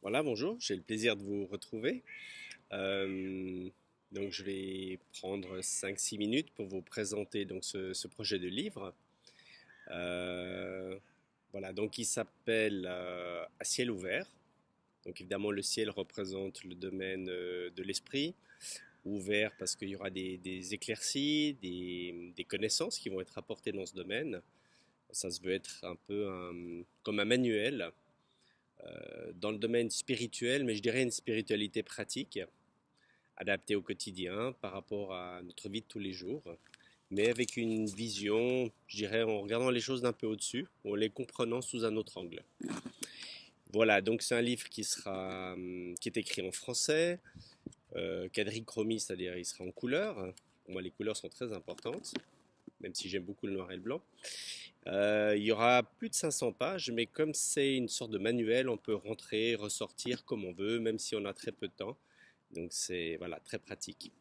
Voilà, bonjour, j'ai le plaisir de vous retrouver. Euh, donc, je vais prendre 5-6 minutes pour vous présenter donc ce projet de livre. Euh, voilà, donc il s'appelle À ciel ouvert. Donc, évidemment, le ciel représente le domaine de l'esprit, ouvert parce qu'il y aura des éclaircies, des connaissances qui vont être apportées dans ce domaine. Ça se veut être un peu comme un manuel dans le domaine spirituel, mais je dirais une spiritualité pratique, adaptée au quotidien par rapport à notre vie de tous les jours, mais avec une vision, je dirais, en regardant les choses d'un peu au-dessus, en les comprenant sous un autre angle. Voilà, donc c'est un livre qui est écrit en français, quadrichromie, c'est-à-dire il sera en couleur. Pour moi, les couleurs sont très importantes, même si j'aime beaucoup le noir et le blanc. Il y aura plus de 500 pages, mais comme c'est une sorte de manuel, on peut rentrer, ressortir comme on veut, même si on a très peu de temps. Donc c'est voilà, très pratique.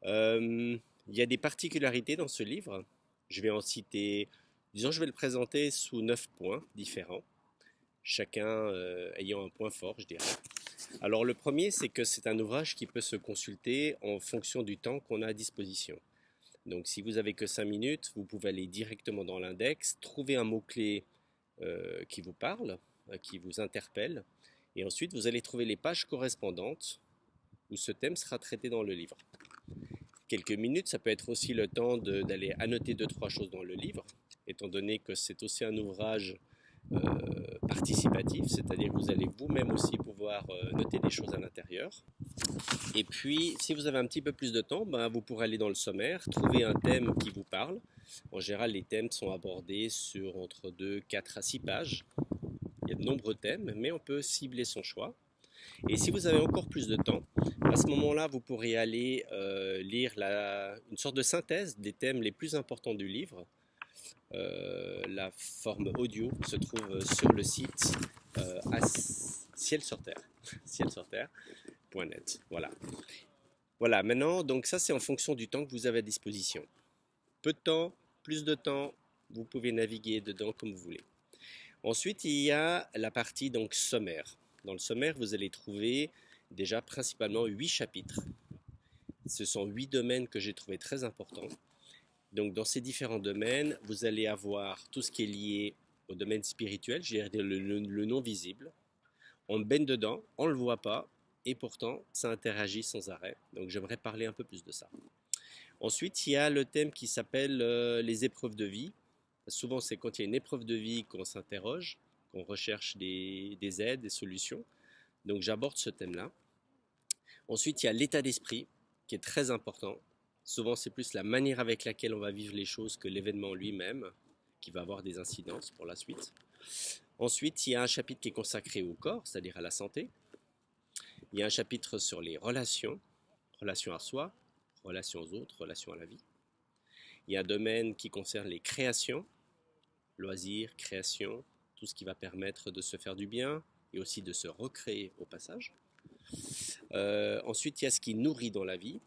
Il y a des particularités dans ce livre. Je vais en citer, disons, je vais le présenter sous 9 points différents, chacun ayant un point fort, je dirais. Alors le premier, c'est que c'est un ouvrage qui peut se consulter en fonction du temps qu'on a à disposition. Donc si vous avez que 5 minutes, vous pouvez aller directement dans l'index, trouver un mot-clé qui vous parle, qui vous interpelle, et ensuite vous allez trouver les pages correspondantes où ce thème sera traité dans le livre. Quelques minutes, ça peut être aussi le temps d'aller annoter deux, trois choses dans le livre, étant donné que c'est aussi un ouvrage euh, participatif, c'est-à-dire que vous allez vous-même aussi pouvoir noter des choses à l'intérieur. Et puis, si vous avez un petit peu plus de temps, ben, vous pourrez aller dans le sommaire, trouver un thème qui vous parle. En général, les thèmes sont abordés sur entre 2, 4 à 6 pages. Il y a de nombreux thèmes, mais on peut cibler son choix. Et si vous avez encore plus de temps, à ce moment-là, vous pourrez aller lire une sorte de synthèse des thèmes les plus importants du livre. La forme audio se trouve sur le site à ciel sur terre, ciel sur terre.net. Voilà. Voilà, maintenant, donc ça c'est en fonction du temps que vous avez à disposition. Peu de temps, plus de temps, vous pouvez naviguer dedans comme vous voulez. Ensuite, il y a la partie donc sommaire. Dans le sommaire, vous allez trouver déjà principalement 8 chapitres. Ce sont 8 domaines que j'ai trouvé très importants. Donc, dans ces différents domaines, vous allez avoir tout ce qui est lié au domaine spirituel, je dirais le non visible. On baigne dedans, on ne le voit pas, et pourtant, ça interagit sans arrêt. Donc, j'aimerais parler un peu plus de ça. Ensuite, il y a le thème qui s'appelle les épreuves de vie. Souvent, c'est quand il y a une épreuve de vie qu'on s'interroge, qu'on recherche des aides, des solutions. Donc, j'aborde ce thème-là. Ensuite, il y a l'état d'esprit, qui est très important. Souvent, c'est plus la manière avec laquelle on va vivre les choses que l'événement lui-même, qui va avoir des incidences pour la suite. Ensuite, il y a un chapitre qui est consacré au corps, c'est-à-dire à la santé. Il y a un chapitre sur les relations, relations à soi, relations aux autres, relations à la vie. Il y a un domaine qui concerne les créations, loisirs, création, tout ce qui va permettre de se faire du bien et aussi de se recréer au passage. Ensuite, il y a ce qui nourrit dans la vie.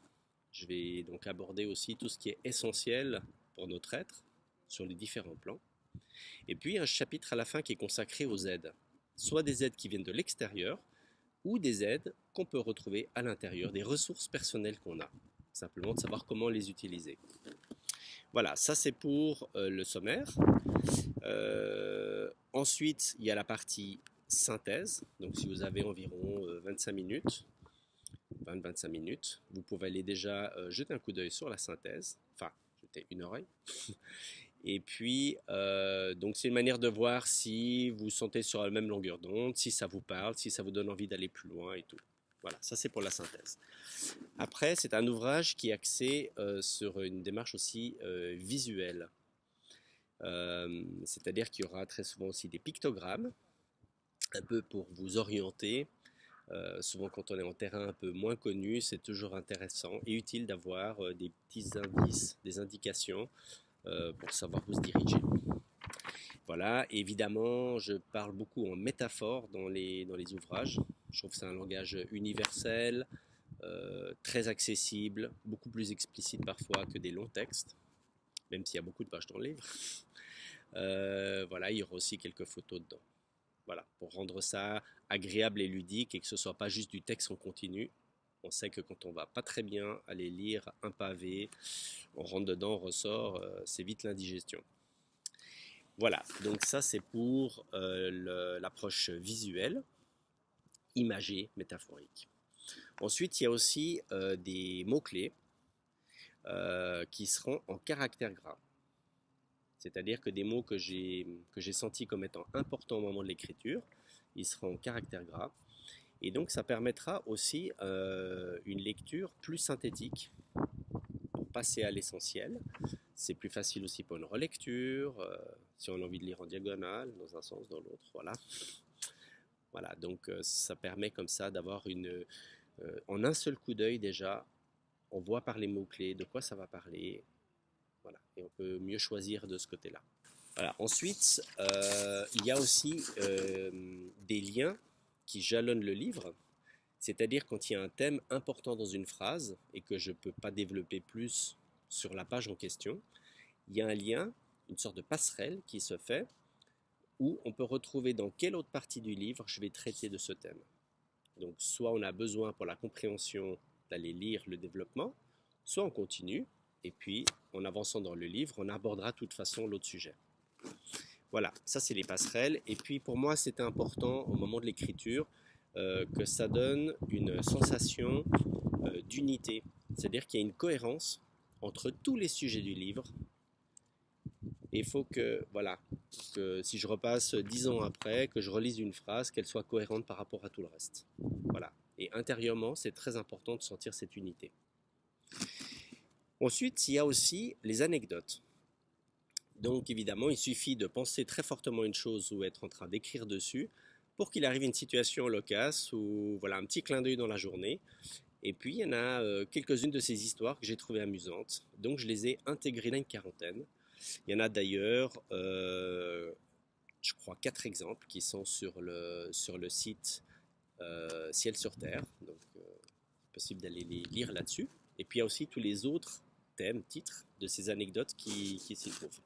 Je vais donc aborder aussi tout ce qui est essentiel pour notre être sur les différents plans. Et puis un chapitre à la fin qui est consacré aux aides, soit des aides qui viennent de l'extérieur ou des aides qu'on peut retrouver à l'intérieur, des ressources personnelles qu'on a. Simplement de savoir comment les utiliser. Voilà, ça c'est pour le sommaire. Ensuite, il y a la partie synthèse. Donc si vous avez environ 25 minutes, 20-25 minutes, vous pouvez aller déjà jeter un coup d'œil sur la synthèse. Enfin, jeter une oreille. Et puis, donc c'est une manière de voir si vous sentez sur la même longueur d'onde, si ça vous parle, si ça vous donne envie d'aller plus loin et tout. Voilà, ça c'est pour la synthèse. Après, c'est un ouvrage qui est axé sur une démarche aussi visuelle. C'est-à-dire qu'il y aura très souvent aussi des pictogrammes, un peu pour vous orienter. Souvent quand on est en terrain un peu moins connu, c'est toujours intéressant et utile d'avoir des petits indices, des indications pour savoir où se diriger. Voilà, évidemment, je parle beaucoup en métaphore dans les ouvrages. Je trouve que c'est un langage universel, très accessible, beaucoup plus explicite parfois que des longs textes, même s'il y a beaucoup de pages dans le livre. Voilà, il y aura aussi quelques photos dedans. Voilà, pour rendre ça agréable et ludique et que ce soit pas juste du texte en continu. On sait que quand on va pas très bien aller lire un pavé, on rentre dedans, on ressort, c'est vite l'indigestion. Voilà, donc ça c'est pour l'approche visuelle, imagée, métaphorique. Ensuite, il y a aussi des mots-clés qui seront en caractère gras. C'est-à-dire que des mots que j'ai sentis comme étant importants au moment de l'écriture, ils seront en caractère gras. Et donc ça permettra aussi une lecture plus synthétique pour passer à l'essentiel. C'est plus facile aussi pour une relecture, si on a envie de lire en diagonale, dans un sens, dans l'autre, voilà. Voilà, donc ça permet comme ça d'avoir en un seul coup d'œil déjà, on voit par les mots-clés de quoi ça va parler, voilà, et on peut mieux choisir de ce côté-là. Voilà. Ensuite, il y a aussi des liens qui jalonnent le livre, c'est-à-dire quand il y a un thème important dans une phrase et que je ne peux pas développer plus sur la page en question, il y a un lien, une sorte de passerelle qui se fait où on peut retrouver dans quelle autre partie du livre je vais traiter de ce thème. Donc soit on a besoin pour la compréhension d'aller lire le développement, soit on continue et puis en avançant dans le livre, on abordera de toute façon l'autre sujet. Voilà, ça c'est les passerelles. Et puis pour moi, c'était important au moment de l'écriture que ça donne une sensation d'unité. C'est-à-dire qu'il y a une cohérence entre tous les sujets du livre. Et il faut que, voilà, que si je repasse 10 ans après, que je relise une phrase, qu'elle soit cohérente par rapport à tout le reste. Voilà. Et intérieurement, c'est très important de sentir cette unité. Ensuite, il y a aussi les anecdotes. Donc évidemment, il suffit de penser très fortement une chose ou être en train d'écrire dessus pour qu'il arrive une situation loquace ou voilà un petit clin d'œil dans la journée. Et puis il y en a quelques-unes de ces histoires que j'ai trouvées amusantes, donc je les ai intégrées dans une quarantaine. Il y en a d'ailleurs, je crois, 4 exemples qui sont sur le site Ciel sur Terre, donc c'est possible d'aller les lire là-dessus. Et puis il y a aussi tous les autres thèmes, titres de ces anecdotes qui s'y trouvent.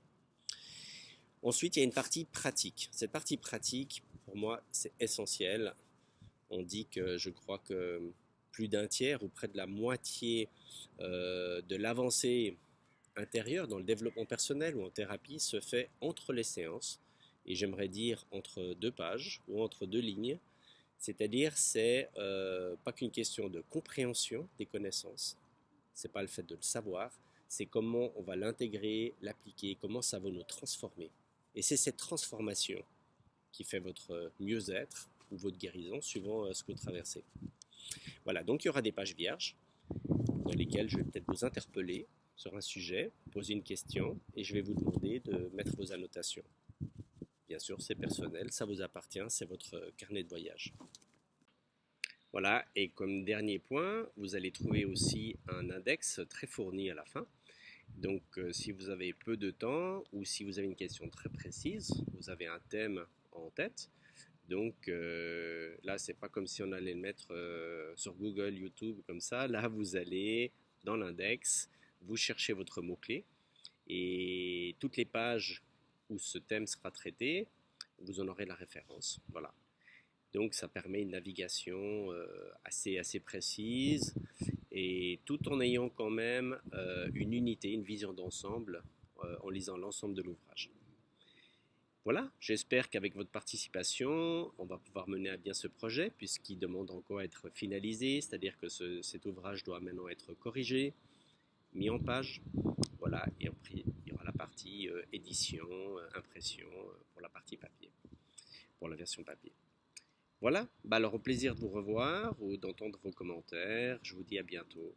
Ensuite, il y a une partie pratique. Cette partie pratique, pour moi, c'est essentiel. On dit que je crois que plus d'un tiers ou près de la moitié de l'avancée intérieure dans le développement personnel ou en thérapie se fait entre les séances. Et j'aimerais dire entre 2 pages ou entre 2 lignes. C'est-à-dire, c'est pas qu'une question de compréhension des connaissances. C'est pas le fait de le savoir. C'est comment on va l'intégrer, l'appliquer, comment ça va nous transformer. Et c'est cette transformation qui fait votre mieux-être ou votre guérison, suivant ce que vous traversez. Voilà, donc il y aura des pages vierges dans lesquelles je vais peut-être vous interpeller sur un sujet, poser une question, et je vais vous demander de mettre vos annotations. Bien sûr, c'est personnel, ça vous appartient, c'est votre carnet de voyage. Voilà, et comme dernier point, vous allez trouver aussi un index très fourni à la fin. Donc, si vous avez peu de temps ou si vous avez une question très précise, vous avez un thème en tête. Donc là, c'est pas comme si on allait le mettre sur Google, YouTube, comme ça. Là, vous allez dans l'index, vous cherchez votre mot-clé et toutes les pages où ce thème sera traité, vous en aurez la référence. Voilà. Donc, ça permet une navigation assez précise et tout en ayant quand même une unité, une vision d'ensemble en lisant l'ensemble de l'ouvrage. Voilà, j'espère qu'avec votre participation, on va pouvoir mener à bien ce projet puisqu'il demande encore à être finalisé, c'est-à-dire que cet ouvrage doit maintenant être corrigé, mis en page. Voilà, et après, il y aura la partie édition, impression pour la partie papier, pour la version papier. Voilà, alors au plaisir de vous revoir ou d'entendre vos commentaires. Je vous dis à bientôt.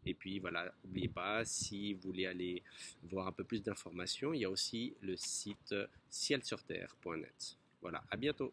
Et puis voilà, n'oubliez pas, si vous voulez aller voir un peu plus d'informations, il y a aussi le site cielsurterre.net. Voilà, à bientôt.